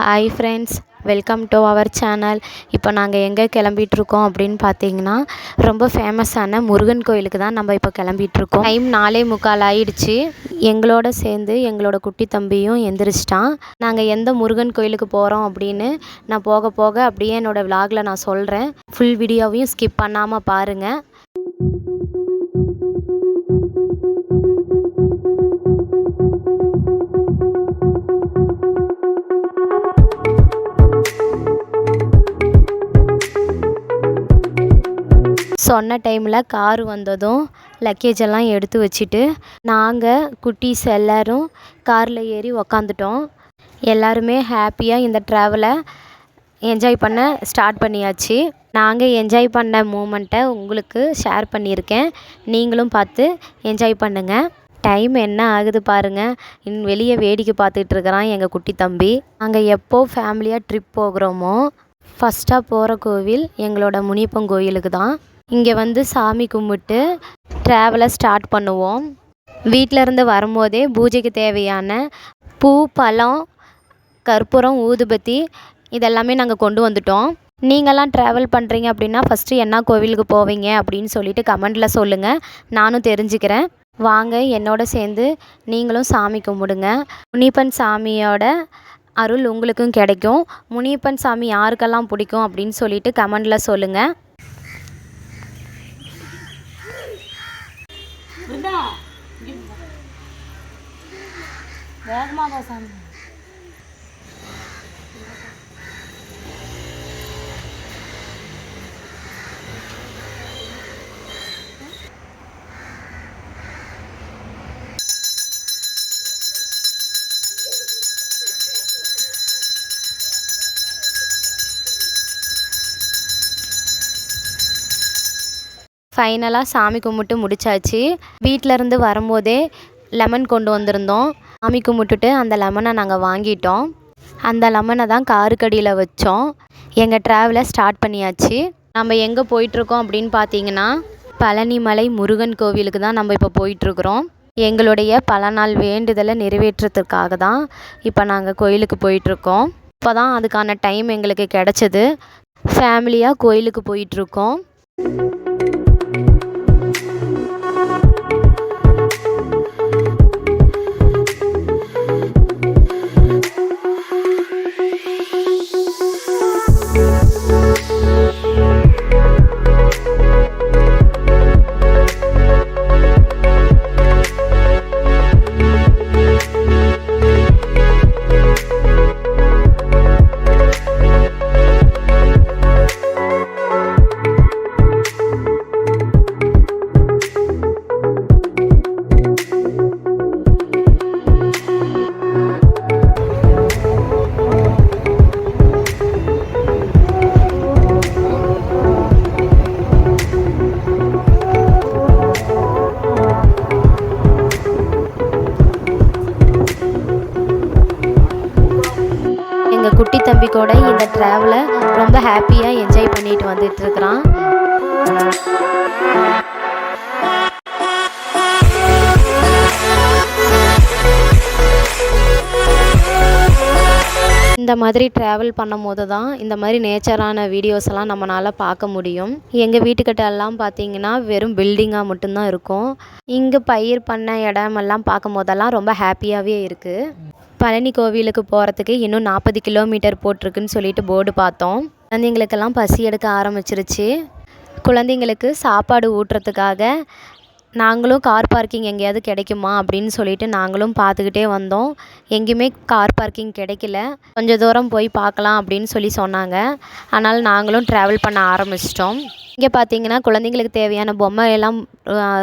Hi friends, welcome to our channel. இப்போ நாங்கள் எங்கே கிளம்பிகிட்ருக்கோம் அப்படின்னு பார்த்தீங்கன்னா, ரொம்ப ஃபேமஸான முருகன் கோயிலுக்கு தான் நம்ம இப்போ கிளம்பிகிட்ருக்கோம். டைம் 4:45 ஆகிடுச்சு. எங்களோட சேர்ந்து எங்களோட குட்டி தம்பியும் எந்திரிச்சிட்டான். நாங்கள் எந்த முருகன் கோயிலுக்கு போகிறோம் அப்படின்னு நான் போக போக அப்படியே என்னோடய விலாகில் நான் சொல்கிறேன். ஃபுல் வீடியோவையும் ஸ்கிப் பண்ணாமல் பாருங்கள். சொன்ன டைமில் கார் வந்ததும் லக்கேஜ் எல்லாம் எடுத்து வச்சுட்டு நாங்கள் குட்டீஸ் எல்லோரும் காரில் ஏறி உக்காந்துட்டோம். எல்லாருமே ஹாப்பியாக இந்த ட்ராவலை என்ஜாய் பண்ண ஸ்டார்ட் பண்ணியாச்சு. நாங்கள் என்ஜாய் பண்ண மூமெண்ட்டை உங்களுக்கு ஷேர் பண்ணியிருக்கேன். நீங்களும் பார்த்து என்ஜாய் பண்ணுங்கள். டைம் என்ன ஆகுது பாருங்கள். வெளியே வேடிக்கை பார்த்துட்டு இருக்கிறான் எங்கள் குட்டி தம்பி. நாங்கள் எப்போ ஃபேமிலியாக ட்ரிப் போகிறோமோ ஃபஸ்ட்டாக போகிற கோவில் எங்களோட முனியப்பன் கோயிலுக்கு தான். இங்கே வந்து சாமி கும்பிட்டு ட்ராவலை ஸ்டார்ட் பண்ணுவோம். வீட்டிலருந்து வரும்போதே பூஜைக்கு தேவையான பூ, பழம், கற்பூரம், ஊதுபத்தி இதெல்லாமே நாங்கள் கொண்டு வந்துட்டோம். நீங்களாம் ட்ராவல் பண்ணுறீங்க அப்படின்னா ஃபஸ்ட்டு என்ன கோவிலுக்கு போவீங்க அப்படின்னு சொல்லிட்டு கமெண்டில் சொல்லுங்கள். நானும் தெரிஞ்சுக்கிறேன். வாங்க என்னோட சேர்ந்து நீங்களும் சாமி கும்பிடுங்க. முனியப்பன் சாமியோட அருள் உங்களுக்கும் கிடைக்கும். முனியப்பன் சாமி யாருக்கெல்லாம் பிடிக்கும் அப்படின்னு சொல்லிட்டு கமெண்டில் சொல்லுங்கள். ஃபைனலாக சாமி கும்பிட்டு முடிச்சாச்சு. வீட்டிலருந்து வரும்போதே லெமன் கொண்டு வந்திருந்தோம். சாமி கும்பிட்டுட்டு அந்த லெமனை நாங்கள் வாங்கிட்டோம். அந்த லெமனை தான் காருக்கடியில் வச்சோம். எங்கள் ட்ராவலை ஸ்டார்ட் பண்ணியாச்சு. நம்ம எங்கே போயிட்டுருக்கோம் அப்படின்னு பார்த்தீங்கன்னா, பழனிமலை முருகன் கோவிலுக்கு தான் நம்ம இப்போ போயிட்டுருக்குறோம். எங்களுடைய பல நாள் வேண்டுதலை நிறைவேற்றுறதுக்காக தான் இப்போ நாங்கள் கோயிலுக்கு போயிட்டுருக்கோம். இப்போ தான் அதுக்கான டைம் எங்களுக்கு கிடச்சிது. ஃபேமிலியாக கோயிலுக்கு போயிட்டுருக்கோம். எங்கள் குட்டி தம்பி கூட இந்த ட்ராவலை ரொம்ப ஹாப்பியாக என்ஜாய் பண்ணிட்டு வந்துட்டுருக்குறான். இந்த மாதிரி ட்ராவல் பண்ணும் போது தான் இந்த மாதிரி நேச்சரான வீடியோஸ் எல்லாம் நம்மளால் பார்க்க முடியும். எங்கள் வீட்டுக்கிட்ட எல்லாம் பார்த்தீங்கன்னா வெறும் பில்டிங்காக மட்டும்தான் இருக்கும். இங்கே பயிர் பண்ண இடமெல்லாம் பார்க்கும் போதெல்லாம் ரொம்ப ஹாப்பியாகவே இருக்குது. பழனி கோவிலுக்கு போகிறதுக்கு இன்னும் 40 கிலோமீட்டர் போட்டிருக்குன்னு சொல்லிட்டு போர்டு பார்த்தோம். குழந்தைங்களுக்கெல்லாம் பசி எடுக்க ஆரம்பிச்சிருச்சு. குழந்தைங்களுக்கு சாப்பாடு ஊட்டுறதுக்காக நாங்களும் கார் பார்க்கிங் எங்கேயாவது கிடைக்குமா அப்படின்னு சொல்லிட்டு நாங்களும் பார்த்துக்கிட்டே வந்தோம். எங்கேயுமே கார் பார்க்கிங் கிடைக்கல. கொஞ்சம் தூரம் போய் பார்க்கலாம் அப்படின்னு சொல்லி சொன்னாங்க. அதனால் நாங்களும் ட்ராவல் பண்ண ஆரம்பிச்சிட்டோம். இங்கே பார்த்தீங்கன்னா குழந்தைங்களுக்கு தேவையான பொம்மை எல்லாம்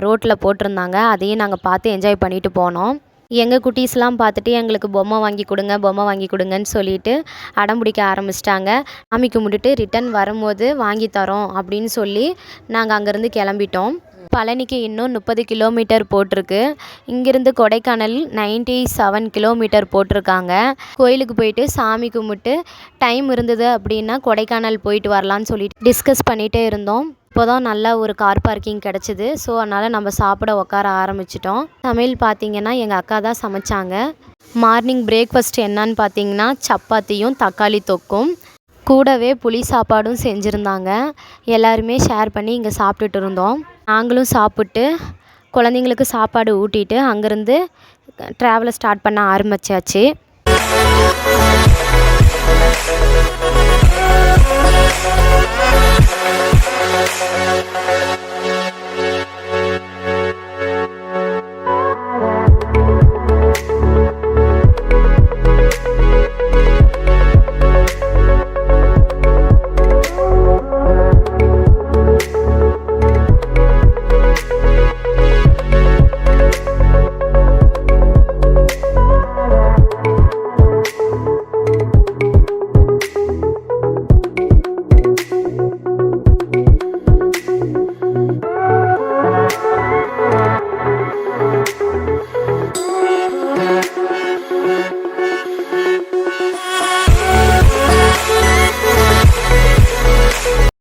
ரோட்டில் போட்டிருந்தாங்க. அதையும் நாங்கள் பார்த்து என்ஜாய் பண்ணிட்டு போனோம். எங்கள் குட்டீஸ்லாம் பார்த்துட்டு எங்களுக்கு பொம்மை வாங்கி கொடுங்கன்னு சொல்லிட்டு அடம் பிடிக்க ஆரம்பிச்சிட்டாங்க. சாமி கும்பிட்டுட்டு ரிட்டன் வரும்போது வாங்கி தரோம் அப்படின்னு சொல்லி நாங்கள் அங்கேருந்து கிளம்பிட்டோம். பழனிக்கு இன்னும் 30 கிலோமீட்டர் போட்டிருக்கு. இங்கேருந்து கொடைக்கானல் 97 கிலோமீட்டர் போட்டிருக்காங்க. கோயிலுக்கு போயிட்டு சாமி கும்பிட்டு டைம் இருந்தது அப்படின்னா கொடைக்கானல் போயிட்டு வரலான்னு சொல்லிட்டு டிஸ்கஸ் பண்ணிகிட்டே இருந்தோம். இப்போ தான் நல்லா ஒரு கார் பார்க்கிங் கிடச்சிது. ஸோ அதனால் நம்ம சாப்பிட உட்கார ஆரம்பிச்சிட்டோம். சமையல் பார்த்திங்கன்னா எங்கள் அக்கா தான் சமைச்சாங்க. மார்னிங் பிரேக்ஃபாஸ்ட் என்னன்னு பார்த்தீங்கன்னா சப்பாத்தியும் தக்காளி தொக்கும் கூடவே புளி சாப்பாடும் செஞ்சுருந்தாங்க. எல்லாருமே ஷேர் பண்ணி இங்கே சாப்பிட்டுட்டு இருந்தோம். நாங்களும் சாப்பிட்டு குழந்தைங்களுக்கு சாப்பாடு ஊட்டிட்டு அங்கேருந்து ட்ராவலை ஸ்டார்ட் பண்ண ஆரம்பிச்சாச்சு.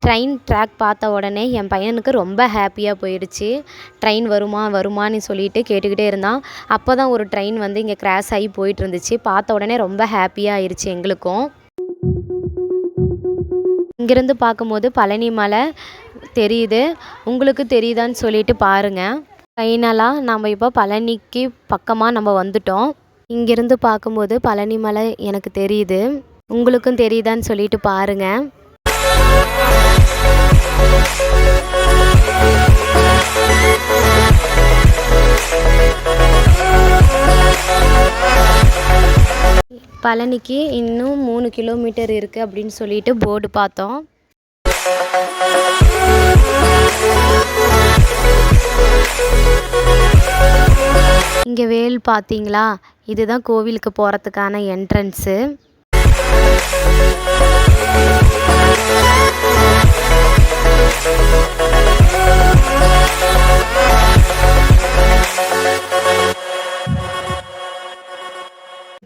ட்ரெயின் ட்ராக் பார்த்த உடனே என் பையனுக்கு ரொம்ப ஹாப்பியாக போயிடுச்சு. ட்ரெயின் வருமான்னு சொல்லிட்டு கேட்டுக்கிட்டே இருந்தான். அப்போ தான் ஒரு ட்ரெயின் வந்து இங்கே கிராஸ் ஆகி போயிட்டு இருந்துச்சு. பார்த்த உடனே ரொம்ப ஹாப்பியாக ஆயிடுச்சு எங்களுக்கும். இங்கேருந்து பார்க்கும்போது பழனி மலை தெரியுது. உங்களுக்கு தெரியுதான்னு சொல்லிட்டு பாருங்கள். ஃபைனலாக நம்ம இப்போ பழனிக்கு பக்கமாக நம்ம வந்துட்டோம். இங்கேருந்து பார்க்கும்போது பழனி மலை எனக்கு தெரியுது. உங்களுக்கும் தெரியுதான்னு சொல்லிட்டு பாருங்கள். பழனிக்கு இன்னும் 3 கிலோமீட்டர் இருக்குது அப்படின்னு சொல்லிட்டு போர்டு பார்த்தோம். இங்கே வேல் பார்த்தீங்களா? இதுதான் கோவிலுக்கு போகிறதுக்கான என்ட்ரன்ஸு.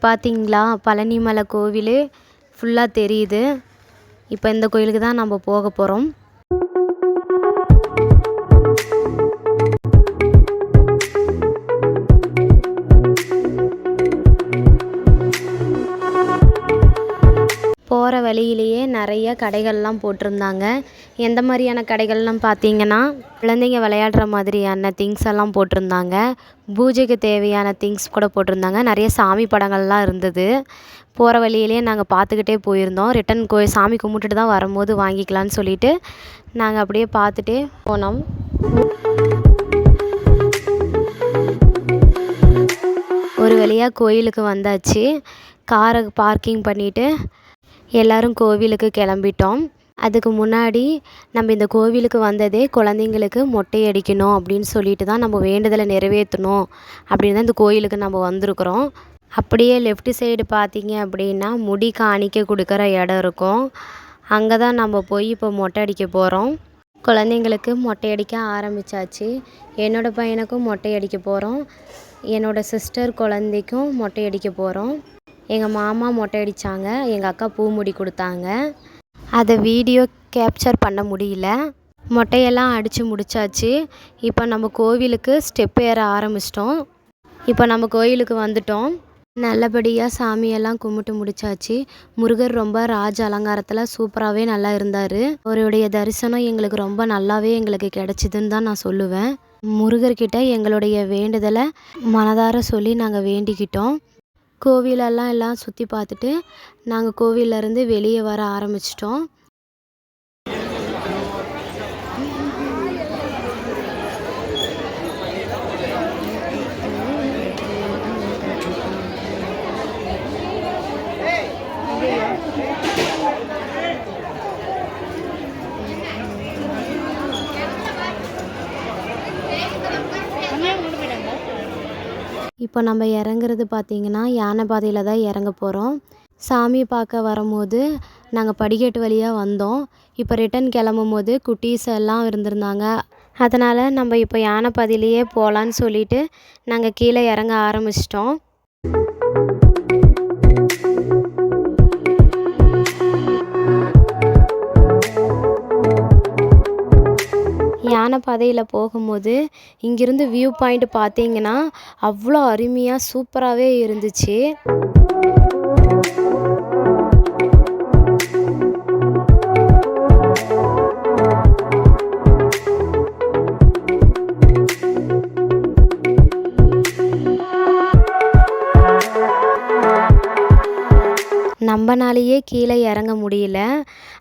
பார்த்தீங்களா? பழனி மலை கோவில் ஃபுல்லாக தெரியுது. இப்போ இந்த கோயிலுக்கு தான் நம்ம போக போகிறோம். போகிற வழியிலேயே நிறைய கடைகள்லாம் போட்டிருந்தாங்க. எந்த மாதிரியான கடைகள்லாம் பார்த்தீங்கன்னா குழந்தைங்க விளையாடுற மாதிரியான திங்ஸ் எல்லாம் போட்டிருந்தாங்க. பூஜைக்கு தேவையான திங்ஸ் கூட போட்டிருந்தாங்க. நிறைய சாமி படங்கள்லாம் இருந்தது. போகிற வழியிலேயே நாங்கள் பார்த்துக்கிட்டே போயிருந்தோம். ரிட்டன் சாமி கும்பிட்டுட்டு தான் வரும்போது வாங்கிக்கலான்னு சொல்லிட்டு நாங்கள் அப்படியே பார்த்துட்டே போனோம். ஒரு வழியாக கோயிலுக்கு வந்தாச்சு. காரை பார்க்கிங் பண்ணிவிட்டு எல்லோரும் கோவிலுக்கு கிளம்பிட்டோம். அதுக்கு முன்னாடி நம்ம இந்த கோவிலுக்கு வந்ததே குழந்தைங்களுக்கு மொட்டை அடிக்கணும் அப்படின்னு சொல்லிட்டு தான் நம்ம வேண்டுதலை நிறைவேற்றணும் அப்படின்னு தான் இந்த கோயிலுக்கு நம்ம வந்திருக்கிறோம். அப்படியே லெஃப்ட் சைடு பார்த்தீங்க அப்படின்னா முடி காணிக்க கொடுக்குற இடம் இருக்கும். அங்கே தான் நம்ம போய் இப்போ மொட்டை அடிக்க போகிறோம். குழந்தைங்களுக்கு மொட்டை அடிக்க ஆரம்பித்தாச்சு. என்னோடய பையனுக்கும் மொட்டை அடிக்க போகிறோம். என்னோடய சிஸ்டர் குழந்தைக்கும் மொட்டை அடிக்க போகிறோம். எங்கள் மாமா மொட்டை அடித்தாங்க. எங்கள் அக்கா பூ முடி கொடுத்தாங்க. அதை வீடியோ கேப்சர் பண்ண முடியல. மொட்டையெல்லாம் அடித்து முடித்தாச்சு. இப்போ நம்ம கோவிலுக்கு ஸ்டெப் ஏற ஆரம்பிச்சிட்டோம். இப்போ நம்ம கோயிலுக்கு வந்துட்டோம். நல்லபடியாக சாமியெல்லாம் கும்பிட்டு முடித்தாச்சு. முருகர் ரொம்ப ராஜ அலங்காரத்தில் சூப்பராகவே நல்லா இருந்தார். அவருடைய தரிசனம் எங்களுக்கு ரொம்ப நல்லாவே எங்களுக்கு கிடச்சிதுன்னு தான் நான் சொல்லுவேன். முருகர்கிட்ட எங்களுடைய வேண்டுதலை மனதார சொல்லி நாங்கள் வேண்டிக்கிட்டோம். கோவிலெல்லாம் சுற்றி பார்த்துட்டு நாங்கள் கோவிலேருந்து வெளியே வர ஆரம்பிச்சிட்டோம். இப்போ நம்ம இறங்குறது பார்த்திங்கன்னா யானை பாதையில் தான் இறங்க போகிறோம். சாமி பார்க்க வரும்போது நாங்கள் படிக்கட்டு வழியாக வந்தோம். இப்போ ரிட்டன் கிளம்பும் போது குட்டீஸ் எல்லாம் இருந்திருந்தாங்க. அதனால் நம்ம இப்போ யானை பாதையிலேயே போகலான்னு சொல்லிட்டு நாங்கள் கீழே இறங்க ஆரம்பிச்சிட்டோம். யானை பாதையில் போகும்போது இங்கிருந்து வியூ பாயிண்ட் பார்த்தீங்கன்னா அவ்வளோ அருமையாக சூப்பராகவே இருந்துச்சு. நம்மனாலேயே கீழே இறங்க முடியல.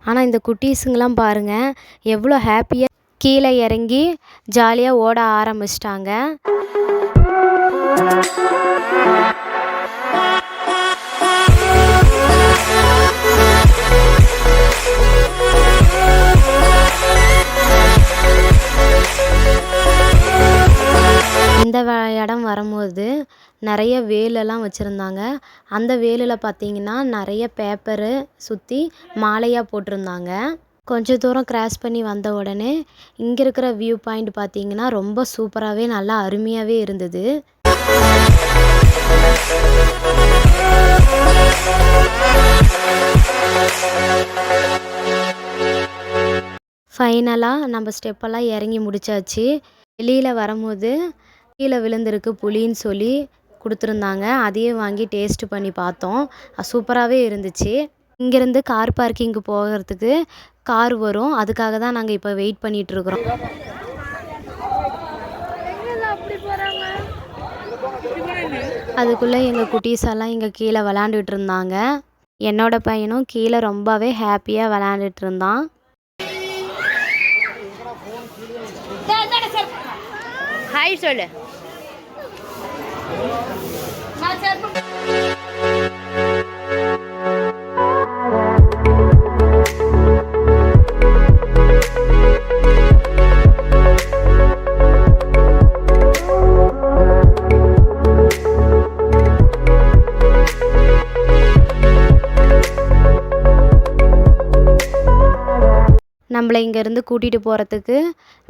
ஆனால் இந்த குட்டீஸுங்கெலாம் பாருங்கள் எவ்வளோ ஹாப்பியாக கீழே இறங்கி ஜாலியாக ஓட ஆரம்பிச்சிட்டாங்க. இந்த இடம் வரும்போது நிறைய வேலெல்லாம் வச்சுருந்தாங்க. அந்த வேலில் பார்த்தீங்கன்னா நிறைய பேப்பரு சுற்றி மாலையாக போட்டிருந்தாங்க. கொஞ்சம் தூரம் கிராஸ் பண்ணி வந்த உடனே இங்கே இருக்கிற வியூ பாயிண்ட் பார்த்தீங்கன்னா ரொம்ப சூப்பராகவே நல்லா அருமையாகவே இருந்தது. ஃபைனலாக நம்ம ஸ்டெப்பெல்லாம் இறங்கி முடிச்சாச்சு. வெளியில் வரும்போது கீழே விழுந்திருக்கு புளின்னு சொல்லி கொடுத்துருந்தாங்க. அதையே வாங்கி டேஸ்ட் பண்ணி பார்த்தோம். சூப்பராகவே இருந்துச்சு. இங்கேருந்து கார் பார்க்கிங்கு போகிறதுக்கு கார் வரும். அதுக்காக தான் நாங்கள் இப்போ வெயிட் பண்ணிகிட்ருக்குறோம். அதுக்குள்ளே எங்கள் குட்டீஸெல்லாம் இங்கே கீழே விளாண்டுட்டு இருந்தாங்க. என்னோடய பையனும் கீழே ரொம்பவே ஹாப்பியாக விளாண்டுட்டு இருந்தான். ஹாய் சொல்லு. நம்மளை இங்கேருந்து கூட்டிகிட்டு போகிறதுக்கு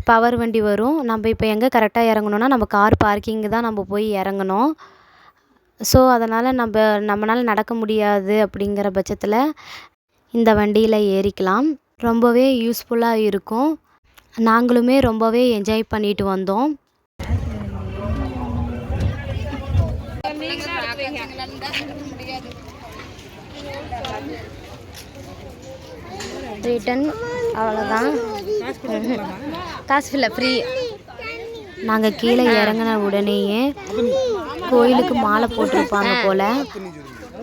பவர் வண்டி வரும். நம்ம இப்போ எங்கே கரெக்டாக இறங்கணுன்னா நம்ம கார் பார்க்கிங்கு தான் நம்ம போய் இறங்கணும். ஸோ அதனால் நம்மளால் நடக்க முடியாது அப்படிங்கிற பட்சத்தில் இந்த வண்டியில் ஏறிக்கலாம். ரொம்பவே யூஸ்ஃபுல்லாக இருக்கும். நாங்களுமே ரொம்பவே என்ஜாய் பண்ணிட்டு வந்தோம். ரிட்டன் அவ்வளோதான். காசு இல்லை, ஃப்ரீ. நாங்கள் கீழே இறங்கின உடனேயே கோயிலுக்கு மாலை போட்டிருப்பாங்க போல்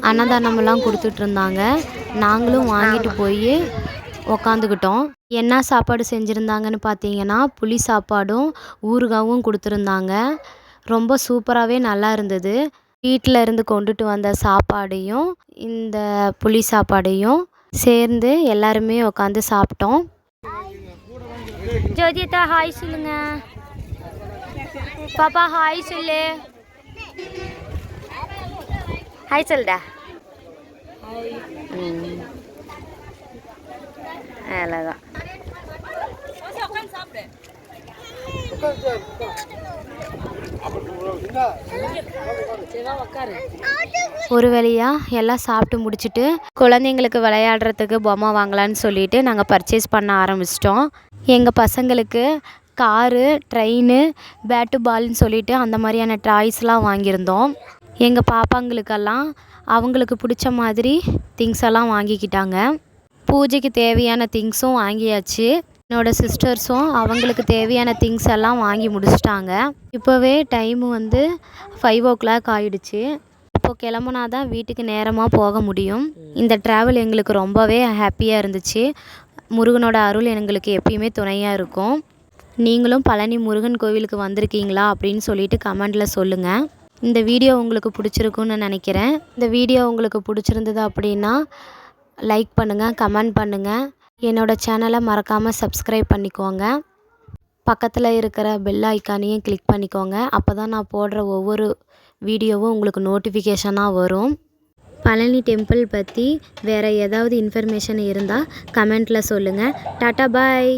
அன்னதானமெல்லாம் கொடுத்துட்ருந்தாங்க. நாங்களும் வாங்கிட்டு போய் உக்காந்துக்கிட்டோம். என்ன சாப்பாடு செஞ்சுருந்தாங்கன்னு பார்த்தீங்கன்னா புளி சாப்பாடும் ஊறுகாவும் கொடுத்துருந்தாங்க. ரொம்ப சூப்பராகவே நல்லா இருந்தது. வீட்டில் இருந்து கொண்டுட்டு வந்த சாப்பாடையும் இந்த புளி சாப்பாடையும் சேர்ந்து எல்லாருமே உட்காந்து சாப்பிட்டோம். ஜோதியத்தா ஹாய் சொல்லுங்க. பாப்பா ஹாய் சொல்லு. ஹாய் சொல்டா. அவ்வளோதான். ஒரு வழியாக எல்லாம் சாப்பிட்டு முடிச்சுட்டு குழந்தைங்களுக்கு விளையாடுறதுக்கு பொம்மை வாங்கலான்னு சொல்லிட்டு நாங்கள் பர்ச்சேஸ் பண்ண ஆரம்பிச்சிட்டோம். எங்கள் பசங்களுக்கு காரு, ட்ரெயின், பேட்டு பால்னு சொல்லிட்டு அந்த மாதிரியான டாய்ஸ்லாம் வாங்கியிருந்தோம். எங்கள் பாப்பாங்களுக்கெல்லாம் அவங்களுக்கு பிடிச்ச மாதிரி திங்ஸ் எல்லாம் வாங்கிக்கிட்டாங்க. பூஜைக்கு தேவையான திங்ஸும் வாங்கியாச்சு. என்னோடய சிஸ்டர்ஸும் அவங்களுக்கு தேவையான திங்ஸ் எல்லாம் வாங்கி முடிச்சிட்டாங்க. இப்போவே டைமு 5 o'clock ஆகிடுச்சு. இப்போது கிளம்புனா தான் வீட்டுக்கு நேரமாக போக முடியும். இந்த ட்ராவல் எங்களுக்கு ரொம்பவே ஹாப்பியாக இருந்துச்சு. முருகனோட அருள் எங்களுக்கு எப்பயுமே துணையாக இருக்கும். நீங்களும் பழனி முருகன் கோவிலுக்கு வந்திருக்கீங்களா அப்படின்னு சொல்லிட்டு கமெண்டில் சொல்லுங்கள். இந்த வீடியோ உங்களுக்கு பிடிச்சிருக்குன்னு நினைக்கிறேன். இந்த வீடியோ உங்களுக்கு பிடிச்சிருந்தது அப்படின்னா லைக் பண்ணுங்கள், கமெண்ட் பண்ணுங்கள். என்னோடய சேனலை மறக்காமல் சப்ஸ்கிரைப் பண்ணிக்கோங்க. பக்கத்தில் இருக்கிற பெல் ஐக்கானையும் கிளிக் பண்ணிக்கோங்க. அப்போ தான் நான் போடுற ஒவ்வொரு வீடியோவும் உங்களுக்கு நோட்டிஃபிகேஷனாக வரும். பழனி டெம்பிள் பற்றி வேறு ஏதாவது இன்ஃபர்மேஷன் இருந்தால் கமெண்ட்டில் சொல்லுங்கள். டாட்டா பாய்.